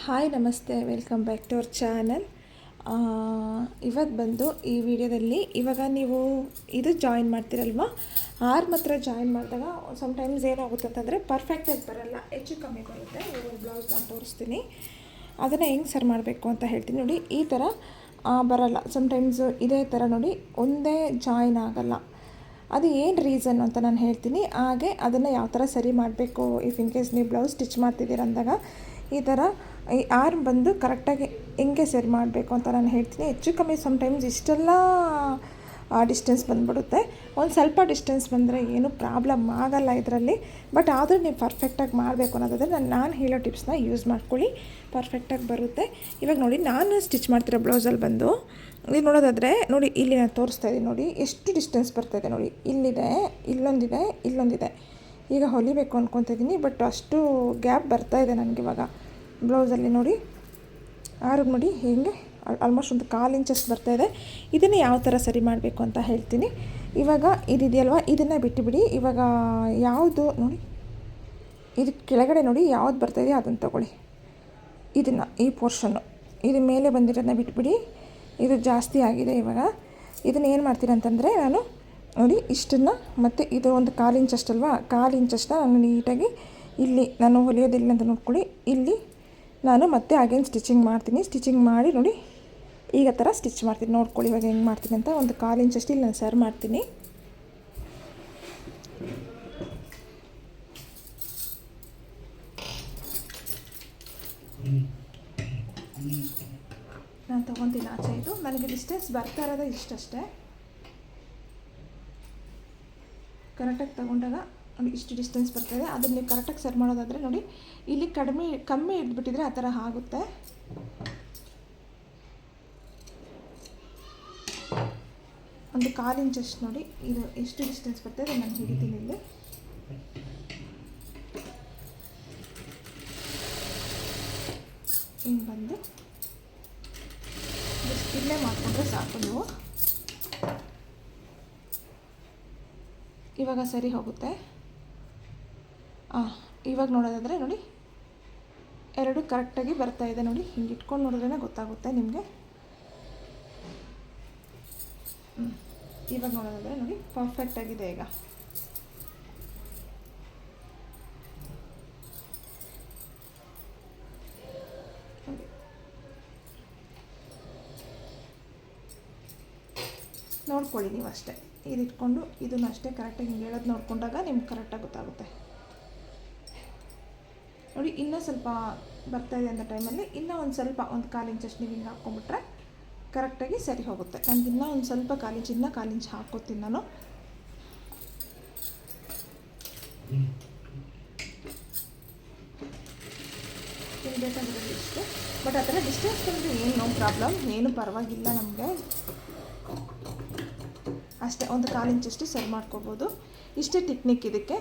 Hi ನಮಸ್ತೆ, welcome back to our channel. ಇವತ್ತು ಬಂದು ಈ ವಿಡಿಯೋದಲ್ಲಿ ಇವಾಗ ನೀವು ಇದು ಜಾಯಿನ್ ಮಾಡ್ತೀರಲ್ವ, ಆರ್ಮ್ ಹತ್ರ ಜಾಯಿನ್ ಮಾಡಿದಾಗ ಸಮ್ಟೈಮ್ಸ್ ಏನಾಗುತ್ತೆ ಅಂತಂದರೆ ಪರ್ಫೆಕ್ಟಾಗಿ ಬರೋಲ್ಲ, ಹೆಚ್ಚು ಕಮ್ಮಿ ಬರುತ್ತೆ. ಇವಾಗ ಬ್ಲೌಸ್ ನಾನು ತೋರಿಸ್ತೀನಿ, ಅದನ್ನು ಹೆಂಗೆ ಸರಿ ಮಾಡಬೇಕು ಅಂತ ಹೇಳ್ತೀನಿ. ನೋಡಿ, ಈ ಥರ ಬರೋಲ್ಲ ಸಮ್ಟೈಮ್ಸು, ಇದೇ ಥರ ನೋಡಿ ಒಂದೇ ಜಾಯಿನ್ ಆಗೋಲ್ಲ. ಅದು ಏನು ರೀಸನ್ ಅಂತ ನಾನು ಹೇಳ್ತೀನಿ. ಹಾಗೆ ಅದನ್ನು ಯಾವ ಥರ ಸರಿ ಮಾಡಬೇಕು, ಇಫ್ ಇನ್ ಕೇಸ್ ನೀವು ಬ್ಲೌಸ್ ಸ್ಟಿಚ್ ಮಾಡ್ತಿದ್ದೀರ ಅಂದಾಗ ಈ ಥರ ಈ ಆರ್ಮ್ ಬಂದು ಕರೆಕ್ಟಾಗಿ ಹೆಂಗೆ ಸರಿ ಮಾಡಬೇಕು ಅಂತ ನಾನು ಹೇಳ್ತೀನಿ. ಹೆಚ್ಚು ಕಮ್ಮಿ ಸಮ್ಟೈಮ್ಸ್ ಇಷ್ಟೆಲ್ಲ ಡಿಸ್ಟೆನ್ಸ್ ಬಂದುಬಿಡುತ್ತೆ. ಒಂದು ಸ್ವಲ್ಪ ಡಿಸ್ಟೆನ್ಸ್ ಬಂದರೆ ಏನೂ ಪ್ರಾಬ್ಲಮ್ ಆಗೋಲ್ಲ ಇದರಲ್ಲಿ. ಬಟ್ ಆದರೂ ನೀವು ಪರ್ಫೆಕ್ಟಾಗಿ ಮಾಡಬೇಕು ಅನ್ನೋದಾದರೆ ನಾನು ಹೇಳೋ ಟಿಪ್ಸ್ನ ಯೂಸ್ ಮಾಡ್ಕೊಳ್ಳಿ, ಪರ್ಫೆಕ್ಟಾಗಿ ಬರುತ್ತೆ. ಇವಾಗ ನೋಡಿ, ನಾನು ಸ್ಟಿಚ್ ಮಾಡ್ತಿರೋ ಬ್ಲೌಸಲ್ಲಿ ಬಂದು ನೀವು ನೋಡೋದಾದರೆ ನೋಡಿ, ಇಲ್ಲಿ ನಾನು ತೋರಿಸ್ತಾ ಇದ್ದೀನಿ ನೋಡಿ, ಎಷ್ಟು ಡಿಸ್ಟೆನ್ಸ್ ಬರ್ತಾಯಿದೆ ನೋಡಿ. ಇಲ್ಲಿದೆ, ಇಲ್ಲೊಂದಿದೆ, ಇಲ್ಲೊಂದಿದೆ. ಈಗ ಹೊಲಿಬೇಕು ಅಂದ್ಕೊತಾ ಇದ್ದೀನಿ, ಬಟ್ ಅಷ್ಟು ಗ್ಯಾಪ್ ಬರ್ತಾಯಿದೆ ನನಗೆ ಇವಾಗ ಬ್ಲೌಸಲ್ಲಿ. ನೋಡಿ, ಆರ್ಮ್ ನೋಡಿ ಹೇಗೆ ಆಲ್ಮೋಸ್ಟ್ ಒಂದು 1/4 ಇಂಚಷ್ಟು ಬರ್ತಾಯಿದೆ. ಇದನ್ನು ಯಾವ ಥರ ಸರಿ ಮಾಡಬೇಕು ಅಂತ ಹೇಳ್ತೀನಿ. ಇವಾಗ ಇದಿದೆಯಲ್ವ, ಇದನ್ನು ಬಿಟ್ಟುಬಿಡಿ. ಇವಾಗ ಯಾವುದು ನೋಡಿ, ಇದು ಕೆಳಗಡೆ ನೋಡಿ ಯಾವ್ದು ಬರ್ತಾಯಿದೆಯೋ ಅದನ್ನು ತೊಗೊಳ್ಳಿ. ಇದನ್ನು, ಈ ಪೋರ್ಷನ್ನು, ಇದು ಮೇಲೆ ಬಂದಿರೋದನ್ನ ಬಿಟ್ಬಿಡಿ. ಇದು ಜಾಸ್ತಿ ಆಗಿದೆ. ಇವಾಗ ಇದನ್ನು ಏನು ಮಾಡ್ತೀನಿ ಅಂತಂದರೆ, ನಾನು ನೋಡಿ ಇಷ್ಟನ್ನು ಮತ್ತು ಇದು ಒಂದು 1/4 ಇಂಚಷ್ಟಲ್ವ, 1/4 ಇಂಚಷ್ಟನ್ನ ನಾನು ನೀಟಾಗಿ ಇಲ್ಲಿ ನಾನು ಹೊಲಿಯೋದಿಲ್ಲ ಅಂತ ನೋಡ್ಕೊಳ್ಳಿ. ಇಲ್ಲಿ ನಾನು ಮತ್ತೆ ಅಗೇನ್ ಸ್ಟಿಚಿಂಗ್ ಮಾಡ್ತೀನಿ. ಸ್ಟಿಚಿಂಗ್ ಮಾಡಿ ನೋಡಿ, ಈಗ ಥರ ಸ್ಟಿಚ್ ಮಾಡ್ತೀನಿ. ನೋಡ್ಕೊಳ್ಳಿ ಇವಾಗ ಹೆಂಗೆ ಮಾಡ್ತೀನಿ ಅಂತ. ಒಂದು 1/4 ಇಂಚಷ್ಟು ಇಲ್ಲಿ ನಾನು ಸರ್ ಮಾಡ್ತೀನಿ. ನಾನು ತೊಗೊತೀನಿ ಆಚೆ. ಇದು ನನಗೆ ಡಿಸ್ಟೆನ್ಸ್ ಬರ್ತಾ ಇರೋದು ಇಷ್ಟಷ್ಟೇ. ಕರೆಕ್ಟಾಗಿ ತೊಗೊಂಡಾಗ ನೋಡಿ ಇಷ್ಟು ಡಿಸ್ಟೆನ್ಸ್ ಬರ್ತಾಯಿದೆ. ಅದನ್ನು ನೀವು ಕರೆಕ್ಟಾಗಿ ಸರಿ ಮಾಡೋದಾದರೆ ನೋಡಿ, ಇಲ್ಲಿ ಕಮ್ಮಿ ಇದ್ಬಿಟ್ಟಿದ್ರೆ ಆ ಥರ ಆಗುತ್ತೆ. ಒಂದು 1/4 ಇಂಚಷ್ಟು ನೋಡಿ, ಇದು ಎಷ್ಟು ಡಿಸ್ಟೆನ್ಸ್ ಬರ್ತಾಯಿದೆ ನಾನು ಹಿಡಿತೀನಿ. ಇಲ್ಲಿ ಹಿಂಗೆ ಬಂದು ಇಲ್ಲೇ ಮಾಡಿಕೊಂಡ್ರೆ ಸಾಕು ನೀವು. ಇವಾಗ ಸರಿ ಹೋಗುತ್ತೆ. ಇವಾಗ ನೋಡೋದಾದರೆ ನೋಡಿ, ಎರಡು ಕರೆಕ್ಟಾಗಿ ಬರ್ತಾಯಿದೆ ನೋಡಿ. ಹಿಂಗೆ ಇಟ್ಕೊಂಡು ನೋಡಿದ್ರೇ ಗೊತ್ತಾಗುತ್ತೆ ನಿಮಗೆ. ಇವಾಗ ನೋಡೋದಾದರೆ ನೋಡಿ ಪರ್ಫೆಕ್ಟಾಗಿದೆ. ಈಗ ನೋಡ್ಕೊಳ್ಳಿ ನೀವು ಅಷ್ಟೇ. ಇದು ಇಟ್ಕೊಂಡು ಇದನ್ನು ಅಷ್ಟೇ ಕರೆಕ್ಟಾಗಿ ಹಿಂಗೆ ಹೇಳೋದು ನೋಡ್ಕೊಂಡಾಗ ನಿಮ್ಗೆ ಕರೆಕ್ಟಾಗಿ ಗೊತ್ತಾಗುತ್ತೆ ನೋಡಿ. ಇನ್ನೂ ಸ್ವಲ್ಪ ಬರ್ತಾಯಿದೆ ಅಂತ ಟೈಮಲ್ಲಿ ಇನ್ನೂ ಒಂದು ಸ್ವಲ್ಪ ಒಂದು 1/4 ಇಂಚಷ್ಟು ನೀವು ಹಿಂಗೆ ಹಾಕ್ಕೊಂಬಿಟ್ರೆ ಕರೆಕ್ಟಾಗಿ ಸರಿ ಹೋಗುತ್ತೆ. ನನಗೆ ಇನ್ನೂ ಒಂದು ಸ್ವಲ್ಪ 1/4 ಇಂಚ್, ಇನ್ನೂ 1/4 ಇಂಚ್ ಹಾಕ್ಕೋತೀನಿ ನಾನು. ಇಲ್ಲಿ ಬೇಕಾಗಿರೋದು ಇಷ್ಟು. ಬಟ್ ಆ ಥರ ಡಿಸ್ಟೆನ್ಸ್ ಬಂದರೆ ಏನು ನೋ ಪ್ರಾಬ್ಲಮ್, ಏನು ಪರವಾಗಿಲ್ಲ ನಮಗೆ. ಅಷ್ಟೇ ಒಂದು 1/4 ಇಂಚಷ್ಟು ಸರಿ ಮಾಡ್ಕೊಬೋದು. ಇಷ್ಟೇ ಟೆಕ್ನಿಕ್ ಇದಕ್ಕೆ.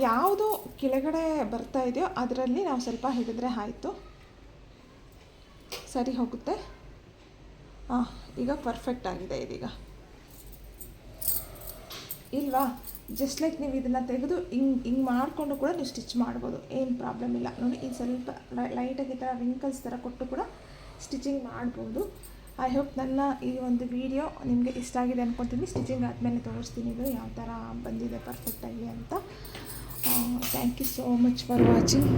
ಯಾವುದು ಕೆಳಗಡೆ ಬರ್ತಾ ಇದೆಯೋ ಅದರಲ್ಲಿ ನಾವು ಸ್ವಲ್ಪ ಹಿಡಿದ್ರೆ ಆಯಿತು, ಸರಿ ಹೋಗುತ್ತೆ. ಈಗ ಪರ್ಫೆಕ್ಟ್ ಆಗಿದೆ ಇದೀಗ, ಇಲ್ವಾ? ಜಸ್ಟ್ ಲೈಕ್ ನೀವು ಇದನ್ನು ತೆಗೆದು ಹಿಂಗೆ ಮಾಡಿಕೊಂಡು ಕೂಡ ನೀವು ಸ್ಟಿಚ್ ಮಾಡ್ಬೋದು, ಏನು ಪ್ರಾಬ್ಲಮ್ ಇಲ್ಲ. ನೋಡಿ, ಇದು ಸ್ವಲ್ಪ ಲೈಟಾಗಿ ಈ ಥರ ರಿಂಕಲ್ಸ್ ಥರ ಕೊಟ್ಟು ಕೂಡ ಸ್ಟಿಚಿಂಗ್ ಮಾಡ್ಬೋದು. ಐ ಹೋಪ್ ನನ್ನ ಈ ಒಂದು ವಿಡಿಯೋ ನಿಮಗೆ ಇಷ್ಟ ಆಗಿದೆ ಅಂದ್ಕೊತೀನಿ. ಸ್ಟಿಚಿಂಗ್ ಆದಮೇಲೆ ತೋರಿಸ್ತೀನಿ ಇದು ಯಾವ ಥರ ಬಂದಿದೆ ಪರ್ಫೆಕ್ಟಾಗಿ ಅಂತ. Thank you so much for watching.